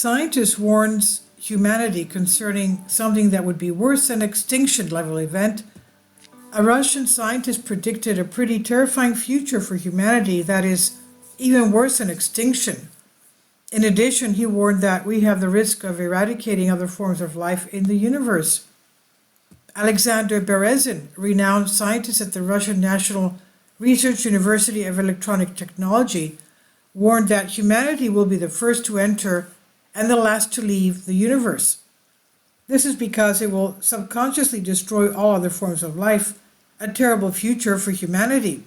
scientist warns humanity concerning something that would be worse than extinction level event. A Russian scientist predicted a pretty terrifying future for humanity that is even worse than extinction. In addition, he warned that we have the risk of eradicating other forms of life in the universe. Alexander Berezin, renowned scientist at the Russian National Research University of Electronic Technology, warned that humanity will be the first to enter and the last to leave the universe. This is because it will subconsciously destroy all other forms of life, a terrible future for humanity,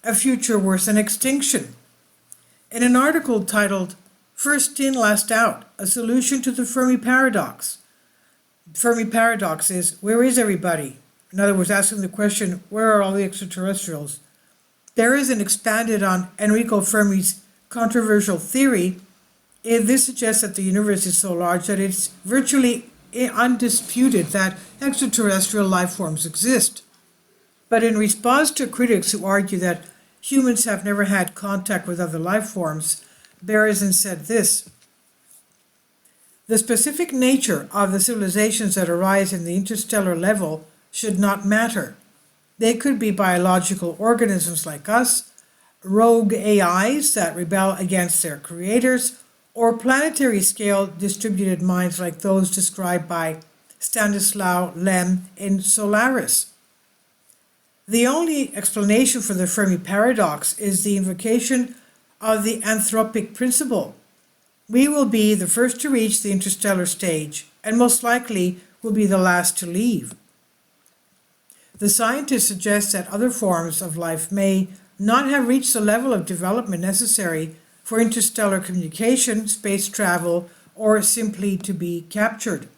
a future worse than extinction. In an article titled "First In, Last Out, a Solution to the Fermi Paradox." Fermi paradox is, where is everybody? In other words, asking the question, where are all the extraterrestrials? Berezin expanded on Enrico Fermi's controversial theory. This suggests that the universe is so large that it's virtually undisputed that extraterrestrial life forms exist. But in response to critics who argue that humans have never had contact with other life forms, Berezin said this: "The specific nature of the civilizations that arise in the interstellar level should not matter. They could be biological organisms like us, rogue AIs that rebel against their creators, or planetary scale distributed minds like those described by Stanislaw Lem in Solaris. The only explanation for the Fermi paradox is the invocation of the anthropic principle. We will be the first to reach the interstellar stage, and most likely will be the last to leave. The scientist suggests that other forms of life may not have reached the level of development necessary for interstellar communication, space travel, or simply to be captured.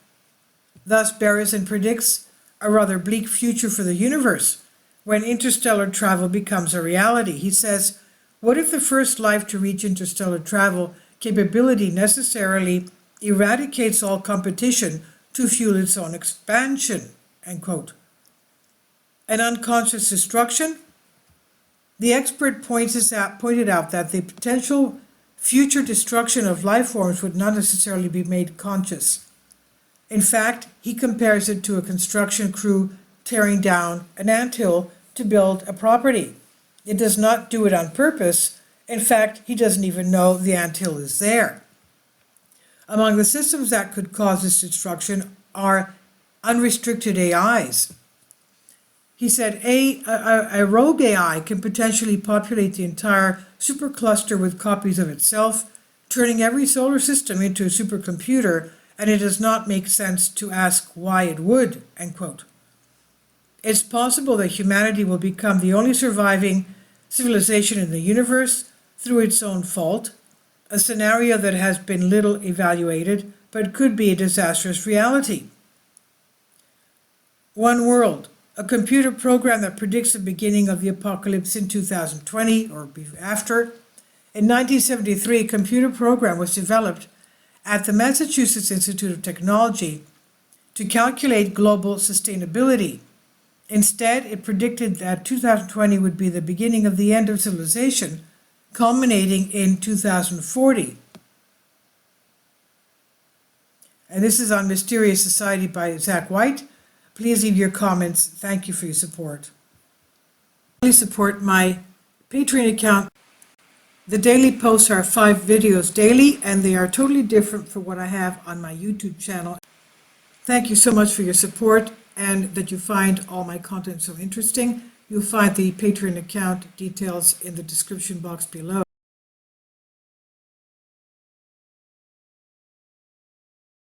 Thus, Berezin predicts a rather bleak future for the universe when interstellar travel becomes a reality. He says, what if the first life to reach interstellar travel capability necessarily eradicates all competition to fuel its own expansion?" End quote. An unconscious destruction? The expert pointed out that the potential future destruction of life forms would not necessarily be made conscious. In fact, he compares it to a construction crew tearing down an anthill to build a property. It does not do it on purpose. In fact, he doesn't even know the anthill is there. Among the systems that could cause this destruction are unrestricted AIs. He said a rogue AI can potentially populate the entire supercluster with copies of itself, turning every solar system into a supercomputer, and it does not make sense to ask why it would, end quote. It's possible that humanity will become the only surviving civilization in the universe through its own fault, a scenario that has been little evaluated, but could be a disastrous reality. One World, a computer program that predicts the beginning of the apocalypse in 2020 or after. In 1973, a computer program was developed at the Massachusetts Institute of Technology to calculate global sustainability. Instead, it predicted that 2020 would be the beginning of the end of civilization, culminating in 2040. And this is on Mysterious Society by Zach White. Please leave your comments. Thank you for your support. Please support my Patreon account. The daily posts are 5 videos daily, and they are totally different from what I have on my YouTube channel. Thank you so much for your support and that you find all my content so interesting. You'll find the Patreon account details in the description box below.